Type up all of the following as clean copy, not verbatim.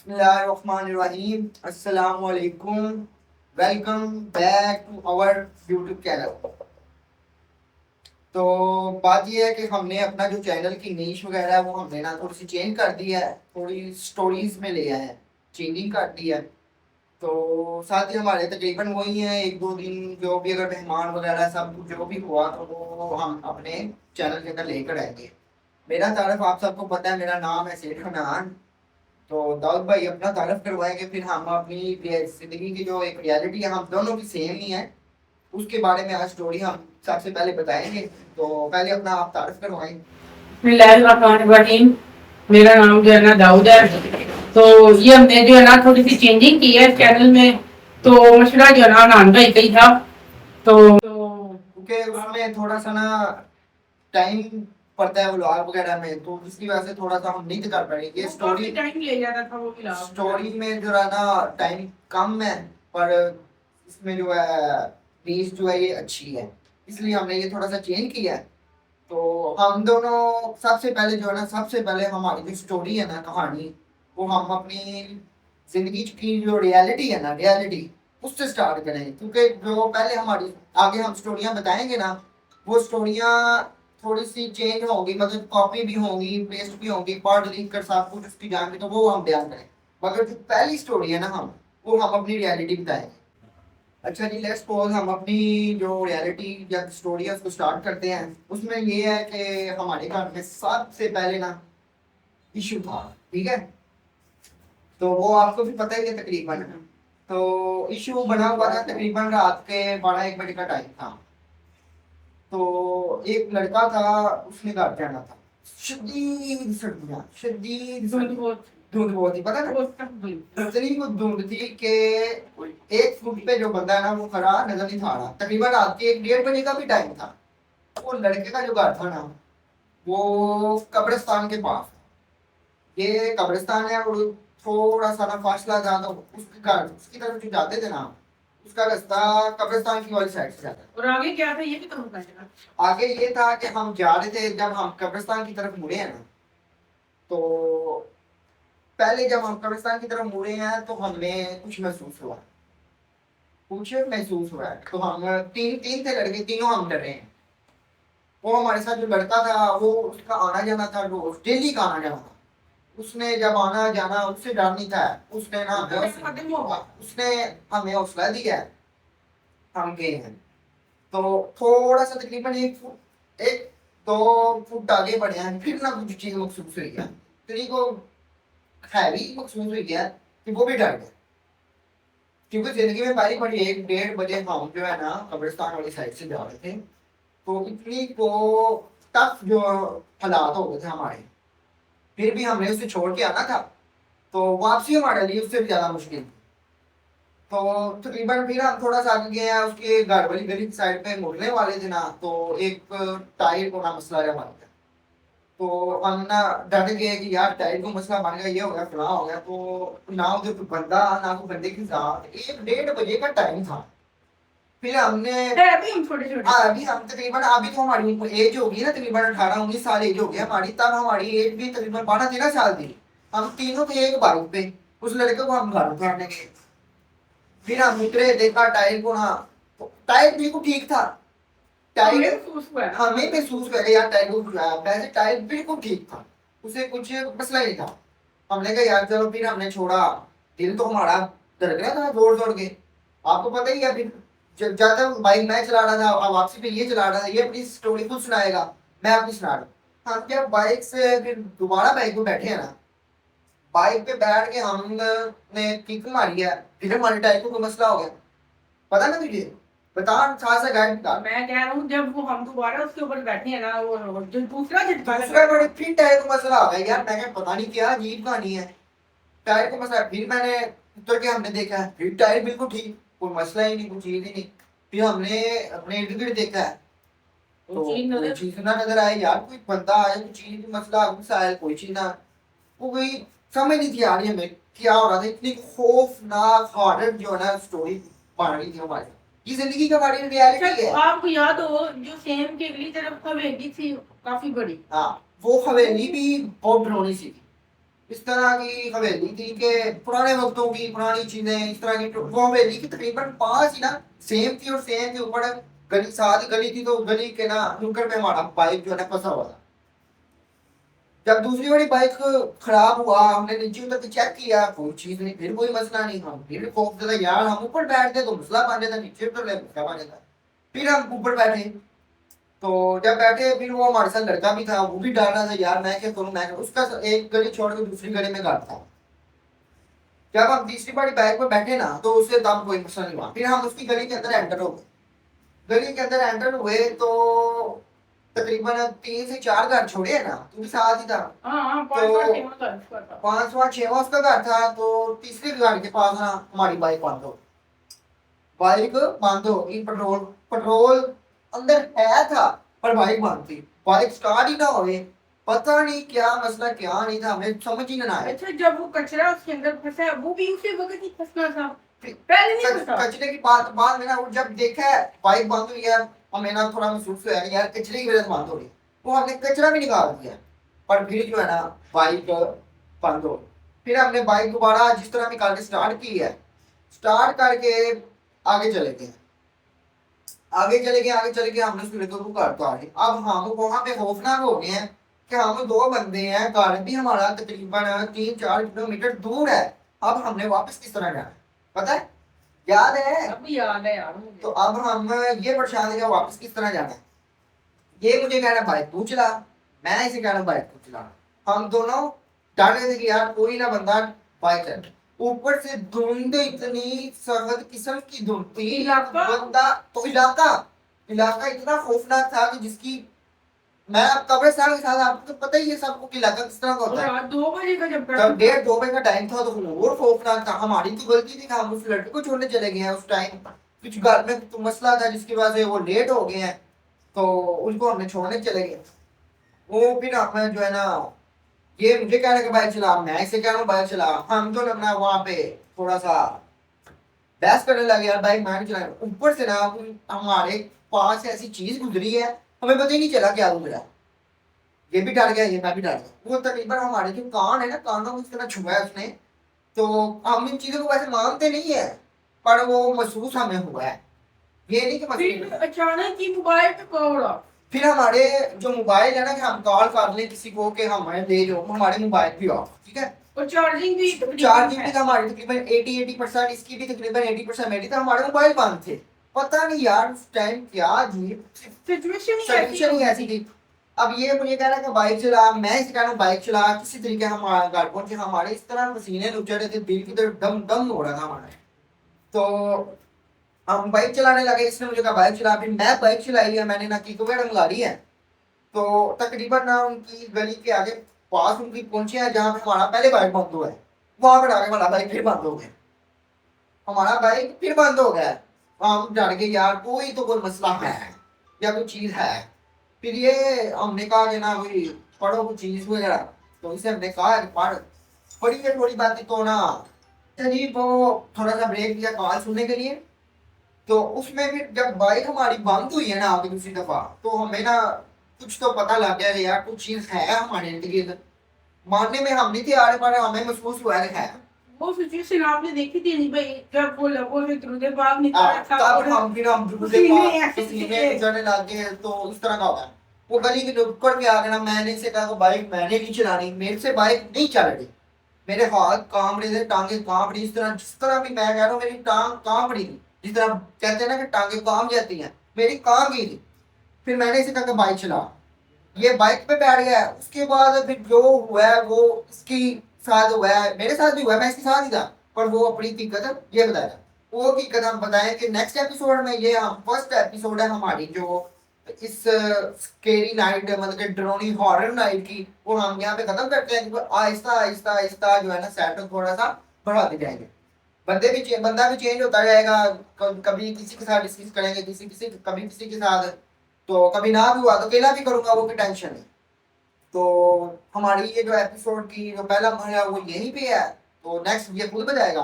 बिस्मिल्लाहिर्रहमानिर्रहीम अस्सलाम वालेकुम। Welcome back to our YouTube channel. तो बात यह है कि हमने अपना जो चैनल की नीश वगैरह है वो हमने ना थोड़ी सी चेंज कर दी है, थोड़ी स्टोरीज में ले आए हैं, चेंजिंग कर दी है। तो साथ ही हमारे तकरीबन वही है, एक दो दिन जो भी अगर मेहमान वगैरह सब कुछ जो भी हुआ तो वो हम अपने चैनल के अंदर लेकर आएंगे। मेरा तारफ आप सबको पता है, मेरा नाम है सेठ हनान। तो दाऊद भाई अपना तारफ करवाएंगे, फिर हम अपनी जिंदगी की जो एक रियलिटी है हम दोनों की सेम ही है, उसके बारे में आज स्टोरी हम सबसे पहले बताएंगे। तो पहले अपना आप तारफ करवाएं। बिस्मिल्लाहिर्रहमानिर्रहीम। मेरा नाम जो है ना दाऊद है। तो ये हमने जो है ना थोड़ी सी चेंजिंग की है चैनल में। तो मशवरा जो है ना नान भाई का ही था। तो क्योंकि उसमें थोड़ा सा ना टाइम पड़ता है व्लॉग वगैरह में, तो इसकी वजह से थोड़ा सा हम नहीं कर पाएंगे। ये स्टोरी टाइम ले जाता था वो स्टोरी में जो है ना टाइम कम है, पर इसमें जो है रीच जो है ये अच्छी है, इसलिए हमने ये थोड़ा सा चेंज किया है। तो हम दोनों सबसे पहले जो है ना, सबसे पहले हमारी जो स्टोरी है ना, कहानी, वो हम अपनी जिंदगी की जो रियलिटी है ना, रियलिटी उससे स्टार्ट करें। क्योंकि जो पहले हमारी आगे हम स्टोरियां बताएंगे ना, वो स्टोरियां थोड़ी सी चेंज होगी, मतलब कॉपी भी होंगी, पेस्ट भी होंगी, पढ़ लिख कर सब कुछ उसकी जान तो वो हम बयान करें। मगर जो पहली स्टोरी है ना, वो हम अपनी रियलिटी बताएंगे। अच्छा जी, लेट्स सपोज हम अपनी जो रियलिटी या स्टोरी है उसको स्टार्ट करते हैं। उसमें ये है कि हमारे घर में सबसे पहले ना इशू था, ठीक है। तो वो आपको भी पता ही है तकरीबन। तो इशू बना हुआ था तकरीबन रात के 12-1 बजे का टाइम था। तो एक लड़का था, उसने घर जाना था। शदीद सर्दियाँ, शदीद सर्दियाँ, धुंध बहुत ही, पता ना इतनी वो धुंध थी कि एक फुट पे जो बंदा है ना वो खड़ा नजर नहीं था रहा। तकरीबन रात के 1-1:30 का भी टाइम था। वो लड़के का जो घर था ना, वो कब्रिस्तान के पास, ये कब्रिस्तान है और थोड़ा सा ना फासला था। तो उसके घर उसकी तरफ जो जाते थे ना, उसका रास्ता कब्रिस्तान की वाली साइड से जाता और आगे क्या था ये भी तो बताना। था। आगे ये था कि हम जा रहे थे, जब हम कब्रिस्तान की तरफ मुड़े हैं ना, तो पहले जब हम कब्रिस्तान की तरफ मुड़े हैं तो हमें कुछ महसूस हुआ है। तो हम तीन तीन थे लड़के, तीनों हम डरे हैं। वो हमारे साथ जो लड़का था, वो उसका आना जाना था, रोज डेली का आना जाना था। उसने जब आना जाना, उससे डर नहीं था। उसने हमें हौसला दिया, हम गए हैं। तो थोड़ा सा तकरीबन 1-2 फुट आगे बढ़े हैं, फिर ना कुछ चीज महसूस हुई है, तेरी को हैवी महसूस हुई है कि वो भी डर गया। क्योंकि जिंदगी में पहली बड़ी 1-1:30 बजे हम जो है ना कब्रिस्तान वाली साइड से जा रहे थे। तो इतनी को टफ जो हालात हो गए थे हमारे, फिर भी हमने उसे छोड़ के आना था। तो वापसी हमारे लिए उससे भी ज्यादा मुश्किल थी। तो तकरीबन फिर हम थोड़ा सा आगे गए हैं, उसके घर वाली गली की साइड पे मुड़ने वाले थे ना, तो एक टायर को ना मसला जमा गया। तो हम ना डर गए कि यार टायर को मसला बन गया, ये हो गया, फलां हो गया। तो ना उधर कोई बंदा, ना कोई बंदे की साथ, 1-1:30 बजे का टाइम था। फिर हमने अभी हम छोटे छोटे अभी हम तकरीबन, अभी तो हमारी एज होगी ना तकरीबन 18-19 साल एज हो गई हमारी, तब हमारी एज भी तकरीबन 12-13 साल थी। हम तीनों थे एक बाइक पे, उस लड़के को हम घर उतारने गए। फिर हम उतरे, देखा टायर को ना, तो टायर बिल्कुल ठीक था। टायर हमें महसूस हुआ यार टायर को वैसे टायर बिल्कुल ठीक था, उसे कुछ मसला नहीं था। हमने कहा यार चलो, फिर हमने छोड़ा। दिल तो हमारा धड़क रहा था जोर जोर के, आपको पता ही है। फिर जब ज्यादा बाइक मैं चला रहा था, अब वापसी पे ये चला रहा था, ये अपनी स्टोरी खुद सुनाएगा, मैं अपनी सुना रहा। हम क्या बाइक से फिर दोबारा बाइक पे बैठे हैं ना, बाइक पे बैठ के हमने किक मारी है, फिर हमारे टायर को कोई मसला हो गया। पता ना तुझे, बता, साथ से गाइड बता। मैं कह रहा हूँ जब वो हम दोबारा उसके ऊपर बैठे हैं ना, वो जो दूसरा झटका दूसरा बड़े फिर टायर को मसला आ गया यार। मैं क्या पता नहीं क्या अजीब कहानी है, टायर को मसला। फिर मैंने उतर के हमने देखा है, फिर टायर बिल्कुल ठीक, कोई मसला ही नहीं, कोई चीज ही नहीं। फिर हमने अपने इर्द गिर्द देखा है, तो कोई चीज ना नजर आए यार, कोई बंदा आया, कोई चीज मसला आया, कोई चीज ना, वो कोई समझ नहीं थी आ रही हमें क्या हो रहा था। इतनी खौफनाक हॉरर जो है ना स्टोरी बन रही थी हमारी, ये जिंदगी का हमारी रियलिटी है। आपको याद हो जो सेम की अगली तरफ हवेली थी काफी बड़ी? हाँ, वो हवेली भी बहुत डरावनी सी थी। इस तरह की हवेली थी कि पुराने वक्तों की पुरानी चीजें इस तरह की, तो वो हवेली की तकरीबन पास ही ना सेम थी, और सेम के ऊपर गली, साथ ही गली थी, तो गली के ना नुक्कड़ पे हमारा बाइक जो है ना फंसा हुआ था। जब दूसरी वाली बाइक खराब हुआ, हमने नीचे उतर के चेक किया, कोई चीज नहीं, फिर कोई मसला नहीं, हम फिर खौफ ज्यादा, यार हम ऊपर बैठते तो मसला बन जाता, नीचे उतर ले मसला बन जाता। फिर हम ऊपर बैठे, तो जब बैठे फिर वो हमारे साथ लड़का भी था, वो भी डर रहा था, यार मैं क्या करूं, मैं क्या, उसका एक गली छोड़ के दूसरी गली में घर था। जब हम तीसरी बारी बाइक पर बैठे ना, तो उससे तब कोई मसला नहीं हुआ, फिर हम उसकी गली के अंदर एंटर हो गए। गली के अंदर एंटर हुए तो तकरीबन 3 से 4 घर छोड़े है ना, तू भी साथ ही था। हाँ, तो पाँच 5वां 6वां उसका घर था, तो तीसरे घर के पास ना हमारी बाइक बंद हो गई। बाइक बंद हो गई, पेट्रोल पेट्रोल अंदर है था, पर बाइक बंद थी, बाइक स्टार्ट ही ना हो गई। पता नहीं क्या मसला क्या नहीं था, हमें समझ ही ना आया। अच्छा, जब वो कचरा उसके अंदर फंसा है, वो भी उसी वक्त ही फंसना था, पहले नहीं फंसा। कचरे की बात बाद में ना, वो जब देखा है बाइक बंद हुई है, हमें ना थोड़ा महसूस हुआ कि यार कचरे की वजह से बंद हो रही है, वो हमने कचरा भी निकाल दिया, पर फिर जो है ना बाइक बंद हो गई। फिर हमने बाइक दोबारा जिस तरह निकाल के स्टार्ट की है, स्टार्ट करके आगे चले गए, आगे चले गए, हमने उसको लेकर वो घर तो आ गए। अब हम वहां पे खौफनाक हो गए हैं कि हम 2 बंदे हैं, घर भी हमारा तकरीबन 3-4 किलोमीटर दूर है। अब हमने वापस किस तरह जाना है, पता है, याद है? अभी याद है यार मुझे। तो अब हम ये परेशान है कि वापस किस तरह जाना है। ये मुझे कह रहा है बाइक तू चला, मैं इसे कह रहा हूँ बाइक तू चला। हम दोनों डर रहे थे कि यार कोई ना बंदा बाइक चल। ऊपर से धुंध इतनी सख्त किस्म की धुंध थी, इलाका? बंदा तो इलाका इलाका इतना खौफनाक था कि जिसकी, मैं अब कब्रिस्तान के साथ, आपको तो पता ही है सबको कि इलाका किस तरह का और होता है। रात 2 बजे का जब तब 1:30-2 बजे का टाइम था, तो और खौफनाक था। हमारी तो गलती थी कि हम उस लड़के को छोड़ने चले गए हैं उस टाइम, कुछ घर में तो मसला था जिसकी वजह से वो लेट हो गए हैं, तो उसको हमने छोड़ने चले गए। वो फिर हमें जो है ना, ये मुझे कह रहा है कि बाइक चला, मैं इसे कह रहा हूँ बाइक चला, हम तो ना वहाँ पे थोड़ा सा बहस करने लगे, यार बाइक मैं नहीं चलाऊंगा। ऊपर से ना हमारे पास ऐसी चीज गुजरी है, हमें पता ही नहीं चला क्या गुजरा। ये भी डर गया, ये मैं भी डर गया। वो तकरीबन हमारे जो कान है ना, कानों को इस तरह छुआ है उसने, तो हम इन चीजों को वैसे मानते नहीं है, पर वो महसूस हमें हुआ है, ये नहीं कि फिर महसूस। अचानक ही मोबाइल पे कॉल उड़ा। फिर हमारे जो मोबाइल है ना, कि हम कॉल कर लें किसी को कि हमें दे दो, हमारे मोबाइल भी ऑफ, ठीक है। और चार्जिंग भी चार्जिंग भी था हमारी तकरीबन 80% इसकी भी तकरीबन 80% मेरी, तो हमारे मोबाइल बंद थे। पता नहीं यार उस टाइम क्या अजीब सिचुएशन ही ऐसी थी। अब ये मुझे कह रहा है कि बाइक चला, मैं इसे कह रहा हूँ बाइक चला, किसी तरीके हमारे घर पहुंचे, हमारे इस तरह पसीने उचड़ रहे थे, दिल की तरफ दम दम हो रहा था हमारा। तो हम बाइक चलाने लगे, इसने मुझे कहा बाइक चला, फिर मैं बाइक चलाई है, मैंने ना की को गाड़ी है। तो तकरीबन ना उनकी गली के आगे पास उनकी पहुंचे हैं, जहाँ पे हमारा पहले बाइक बंद हुआ है, वहां पर आगे हमारा बाइक फिर बंद हो गया, हमारा बाइक फिर बंद हो गया। हम डर गए, यार कोई तो कोई मसला है या कोई चीज है। फिर ये हमने कहा कि ना कोई पढ़ो कुछ चीज वगैरह, तो इसे हमने कहा कि पढ़, पढ़ी है थोड़ी बातें तो ना। चलिए तो थोड़ा सा ब्रेक दिया कॉल सुनने के लिए। तो उसमें फिर जब बाइक हमारी बंद हुई है ना आगे दूसरी दफा, तो हमें ना कुछ तो पता लग गया कि यार कुछ चीज है हमारे इर्द गिर्द। मानने में हम नहीं थे आ रहे, पर हमें महसूस हुआ कि है। वो सिचुएशन आपने देखी थी नहीं भाई, जब वो लगो से द्रुदे बाग निकल रहा था तब और हम पसीने ऐसे पसीने चढ़ने लग गए, तो इस तरह का होता है। वो गली के नुक्कड़ पे आ गया ना, मैंने इसे कहा कि बाइक मैंने नहीं चलानी, मेरे से बाइक नहीं चल रही, मेरे हाथ कांप रहे थे, टांगे कांप रही, इस तरह जिस तरह भी मैं कह रहा हूँ मेरी टांग कांप रही थी, जिस तरह कहते हैं ना कि टांगे कांप जाती हैं, मेरी कांप गई थी। फिर मैंने इसे कहा कि बाइक चला, ये बाइक पे बैठ गया। उसके बाद फिर जो हुआ है वो इसकी साथ हुआ है, मेरे साथ भी हुआ है, मैं इसके साथ ही था, पर वो अपनी हकीकत ये बताया। वो हकीकत हम बताएं कि नेक्स्ट एपिसोड में। ये हम फर्स्ट एपिसोड है हमारी जो इस स्केरी नाइट, मतलब कि डरावनी हॉरर नाइट की, वो हम यहाँ पे खत्म करते हैं, क्योंकि आहिस्ता आहिस्ता आहिस्ता जो है ना सेट थोड़ा सा बढ़ाते जाएंगे। बंदा भी चेंज होता जाएगा, कभी किसी के साथ डिस्कस करेंगे, कभी किसी के साथ, तो कभी ना भी हुआ तो अकेला भी करूंगा, वो की टेंशन है। तो हमारी ये जो एपिसोड की जो पहला महीना है वो यहीं पे है, तो नेक्स्ट ये खुद बताएगा।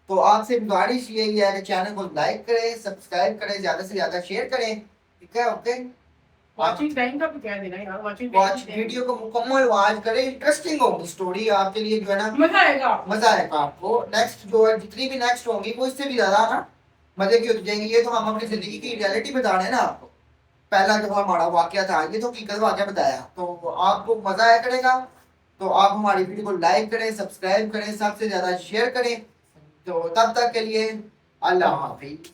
तो आपसे गुजारिश यही है कि चैनल को लाइक करें, सब्सक्राइब करें, ज़्यादा से ज़्यादा शेयर करें, ठीक है, ओके। वॉचिंग टाइम का भी क्या देना यार, वॉचिंग वॉच वीडियो को मुकम्मल वॉच करें, इंटरेस्टिंग होगी स्टोरी आपके लिए जो है ना, मजा आएगा। मजा आएगा आपको। नेक्स्ट जो है जितनी भी नेक्स्ट होंगी वो इससे भी ज्यादा ना मजे की होती जाएंगी। ये तो हम अपनी जिंदगी की रियलिटी बता रहे हैं ना आपको, पहला जो हमारा वाकया था ये तो हकीकत वाकया बताया, तो आपको मजा आया करेगा। तो आप हमारी वीडियो को लाइक करें, सब्सक्राइब करें, सबसे ज्यादा शेयर करें। तो तब तक के लिए अल्लाह हाफिज।